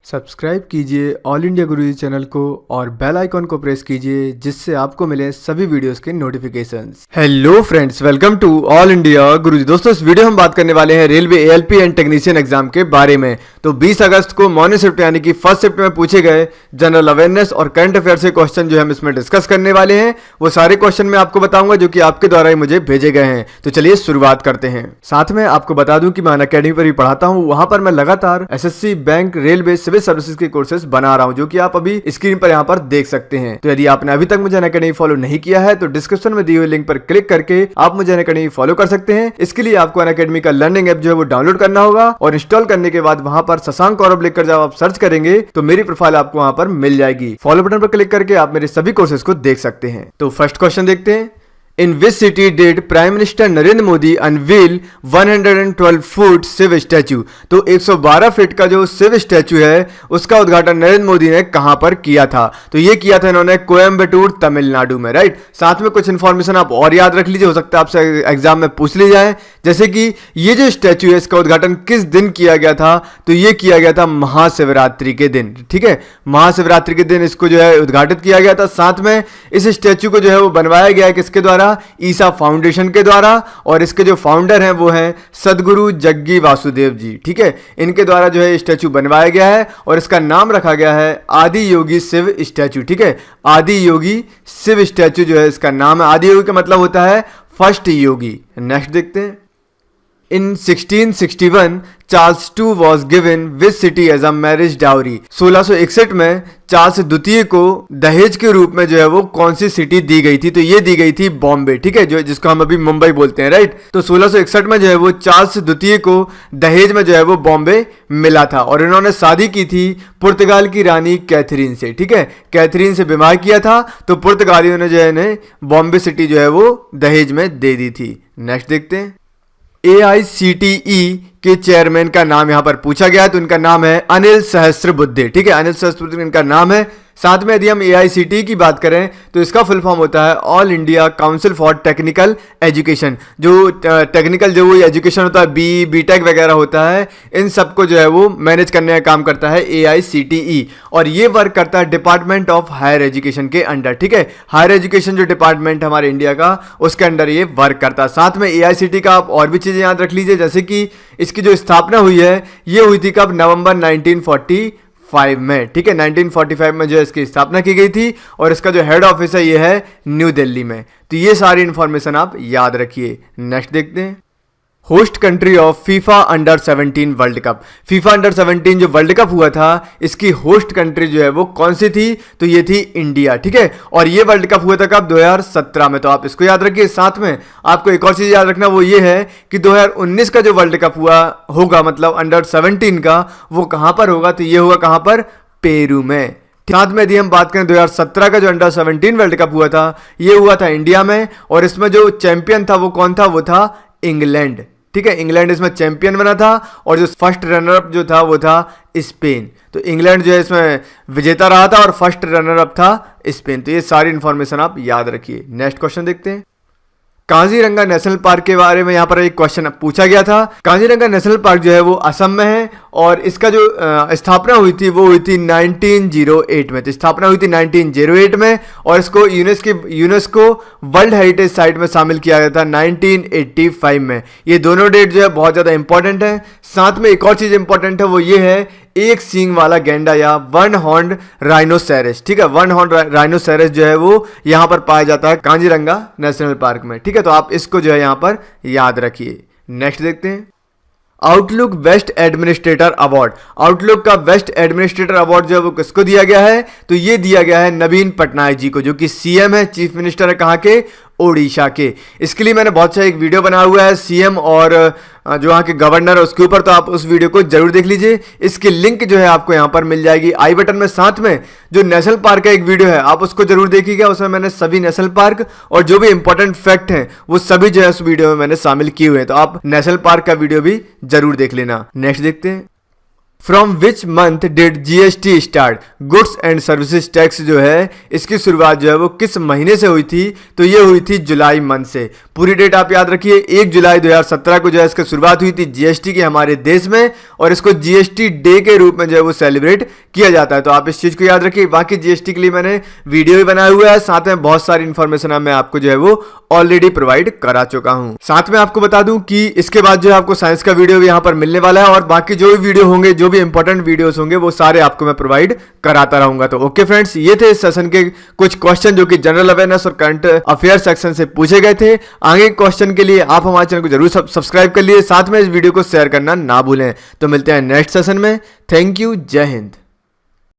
Subscribe कीजिए all India गुरुजी channel को और बेल आइकॉन को प्रेस कीजिए जिससे आपको मिले सभी वीडियोस के notifications. Hello friends, welcome to all India Guruji. दोस्तों, इस वीडियो हम बात करने वाले हैं railway ALP and technician exam के बारे में। तो 20 अगस्त को मॉर्निंग शिफ्ट यानी कि फर्स्ट शिफ्ट में पूछे गए जनरल अवेयरनेस और करंट अफेयर से क्वेश्चन जो हम इसमें डिस्कस करने वाले हैं वो सारे क्वेश्चन मैं आपको बताऊंगा जो कि आपके द्वारा ही मुझे भेजे गए हैं। तो चलिए शुरुआत करते हैं। साथ में आपको बता दूं कि मैं अनअकैडमी पर भी पढ़ाता हूं। वहां पर मैं लगातार SSC, bank, railway, civil services के कोर्सेज बना रहा हूं जो कि आप अभी स्क्रीन पर यहां पर देख सकते हैं। तो यदि आपने अभी तक मुझे अनअकैडमी फॉलो नहीं किया है तो डिस्क्रिप्शन में दी हुई लिंक पर क्लिक करके आप मुझे अनअकैडमी फॉलो कर सकते हैं। इसके लिए आपको अनअकैडमी का लर्निंग ऐप जो है वो डाउनलोड करना होगा और इंस्टॉल करने के बाद वहां पर शशांक कौरव लिखकर जब आप सर्च करेंगे तो मेरी प्रोफाइल आपको वहां पर मिल जाएगी। फॉलो बटन पर क्लिक करके आप मेरे सभी कोर्सेज को देख सकते हैं। तो फर्स्ट क्वेश्चन देखते हैं। In which city did Prime Minister Narendra Modi unveil 112 foot Shiva statue? तो 112 फीट का जो शिव स्टैचू है उसका उद्घाटन नरेंद्र मोदी ने कहां पर किया था? तो ये किया था इन्होंने कोयम्बटूर, तमिलनाडु में, राइट। साथ में कुछ इंफॉर्मेशन आप और याद रख लीजिए, हो सकता है आपसे एग्जाम में पूछ ली जाए। जैसे कि ये जो स्टैचू है इसका उद्घाटन किस दिन किया गया था? तो ये किया गया था महाशिवरात्रि के दिन, ठीक है। महाशिवरात्रि के दिन इसको जो है उद्घाटित किया गया था। साथ में इस स्टैचू को जो है वो बनवाया गया है किसके द्वारा? ईसा फाउंडेशन के द्वारा। और इसके जो फाउंडर हैं वो हैं सदगुरु जग्गी वासुदेव जी, ठीक है। इनके द्वारा जो है स्टैचू बनवाया गया है और इसका नाम रखा गया है आदि योगी शिव स्टैचू, ठीक है। आदि योगी शिव स्टैचू जो है इसका नाम है। आदि योगी का मतलब होता है फर्स्ट योगी। नेक्स्ट देखते हैं। In 1661, Charles II was given which city as a marriage dowry? 1661 में चार्ल्स द्वितीय को दहेज के रूप में जो है वो कौन सी सिटी दी गई थी? तो ये दी गई थी बॉम्बे, ठीक है, जो जिसको हम अभी मुंबई बोलते हैं, राइट। तो 1661 में जो है वो चार्ल्स द्वितीय को दहेज में जो है वो बॉम्बे मिला था और इन्होंने शादी की थी पुर्तगाल की रानी कैथरीन से, ठीक है। कैथरीन से विवाह किया था तो पुर्तगालियों ने जो है इन्हें बॉम्बे सिटी जो है वो दहेज में दे दी थी। नेक्स्ट देखते हैं। AICTE के चेयरमैन का नाम यहां पर पूछा गया है तो इनका नाम है अनिल सहस्त्रबुद्धे, ठीक है। अनिल सहस्त्रबुद्धे इनका नाम है। साथ में यदि हम AICTE की बात करें तो इसका फुल फॉर्म होता है all India council for technical education. जो टेक्निकल जो एजुकेशन होता है, बीटेक वगैरह होता है, इन सबको जो है वो मैनेज करने का काम करता है AICTE और ये वर्क करता है डिपार्टमेंट ऑफ हायर एजुकेशन के अंडर, ठीक है। हायर एजुकेशन जो डिपार्टमेंट है हमारे इंडिया का उसके अंडर ये वर्क करता है। साथ में AICTE का आप और भी चीजें याद रख लीजिए, जैसे कि इसकी जो स्थापना हुई है ये हुई थी कब? नवंबर 1945 में, ठीक है। 1945 में जो है इसकी स्थापना की गई थी और इसका जो हेड ऑफिस है ये है न्यू दिल्ली में। तो ये सारी इंफॉर्मेशन आप याद रखिए। नेक्स्ट देखते हैं। Host country of FIFA under 17 world cup. FIFA under 17 जो वर्ल्ड कप हुआ था इसकी होस्ट कंट्री जो है वो कौन सी थी? तो ये थी इंडिया, ठीक है। और ये वर्ल्ड कप हुआ था कब? 2017 में। तो आप इसको याद रखिए। साथ में आपको एक और चीज याद रखना, वो ये है कि 2019 का जो वर्ल्ड कप हुआ होगा, मतलब अंडर 17 का, वो कहां पर होगा? तो ये होगा कहां पर? पेरू में। साथ में यदि हम बात करें 2017 का जो अंडर 17 वर्ल्ड कप हुआ था ये हुआ था इंडिया में और इसमें जो चैंपियन था वो कौन था? वो था इंग्लैंड, ठीक है। इंग्लैंड इसमें चैंपियन बना था और जो फर्स्ट रनर अप जो था वो था स्पेन। तो इंग्लैंड जो है इसमें विजेता रहा था और फर्स्ट रनर अप था स्पेन। तो ये सारी इंफॉर्मेशन आप याद रखिए। नेक्स्ट क्वेश्चन देखते हैं। काजीरंगा नेशनल पार्क के बारे में यहाँ पर एक क्वेश्चन पूछा गया था। काजीरंगा नेशनल पार्क जो है वो असम में है और इसका जो स्थापना हुई थी वो हुई थी 1908 में। तो स्थापना हुई थी 1908 में और इसको यूनेस्को वर्ल्ड हेरिटेज साइट में शामिल किया गया था 1985 में। ये दोनों डेट जो है बहुत ज़्यादा इंपॉर्टेंट है। साथ में एक और चीज़ इंपॉर्टेंट है, वो ये है एक सींग वाला गैंडा या वन हॉर्न राइनोसेरस, ठीक है। वन हॉर्न राइनोसेरस जो है वो यहाँ पर पाया जाता है काजीरंगा नेशनल पार्क में, ठीक है। तो आप इसको जो है यहाँ पर याद रखिए। नेक्स्ट देखते हैं। Outlook best administrator award. Outlook का बेस्ट एडमिनिस्ट्रेटर अवार्ड जो है वो किसको दिया गया है? तो ये दिया गया है नवीन पटनायक जी को, जो कि सीएम है, चीफ मिनिस्टर है कहाँ के? ओडिशा के। इसके लिए मैंने बहुत सा एक वीडियो बनाया हुआ है सीएम और जो वहाँ के गवर्नर है उसके ऊपर, तो आप उस वीडियो को जरूर देख लीजिए। इसकी लिंक जो है आपको यहाँ पर मिल जाएगी आई बटन में। साथ में जो नेशनल पार्क का एक वीडियो है आप उसको जरूर देखिएगा, उसमें मैंने सभी नेशनल पार्क और जो भी इंपॉर्टेंट फैक्ट हैं वो सभी जो है उस वीडियो में मैंने शामिल किए हुए हैं। तो आप नेशनल पार्क का वीडियो भी जरूर देख लेना। नेक्स्ट देखते हैं। From which month did GST start? Goods and services tax जो है इसकी शुरुआत जो है वो किस महीने से हुई थी? तो ये हुई थी जुलाई मंथ से। पूरी डेट आप याद रखिए, 1 जुलाई 2017 को जो है इसकी शुरुआत हुई थी जीएसटी की हमारे देश में, और इसको जीएसटी डे के रूप में जो है वो सेलिब्रेट किया जाता है। तो आप इस चीज को याद रखिए। बाकी जीएसटी के लिए मैंने वीडियो भी बनाया हुआ है, साथ में बहुत सारी इंफॉर्मेशन मैं आपको जो है वो ऑलरेडी प्रोवाइड करा चुका हूं। साथ में आपको बता दूं कि इसके बाद जो है आपको साइंस का वीडियो भी यहां पर मिलने वाला है, और बाकी जो भी वीडियो होंगे, जो भी इंपॉर्टेंट वीडियोस होंगे, वो सारे आपको मैं प्रोवाइड कराता रहूंगा। तो ओके फ्रेंड्स, ये थे इस सेशन के कुछ क्वेश्चन जो कि जनरल अवेयरनेस और करंट अफेयर सेक्शन से पूछे गए थे। आगे क्वेश्चन के लिए आप हमारे चैनल को जरूर सब्सक्राइब कर लिए, साथ में इस वीडियो को शेयर करना ना भूलें। तो मिलते हैं नेक्स्ट सेशन में। थैंक यू, जय हिंद।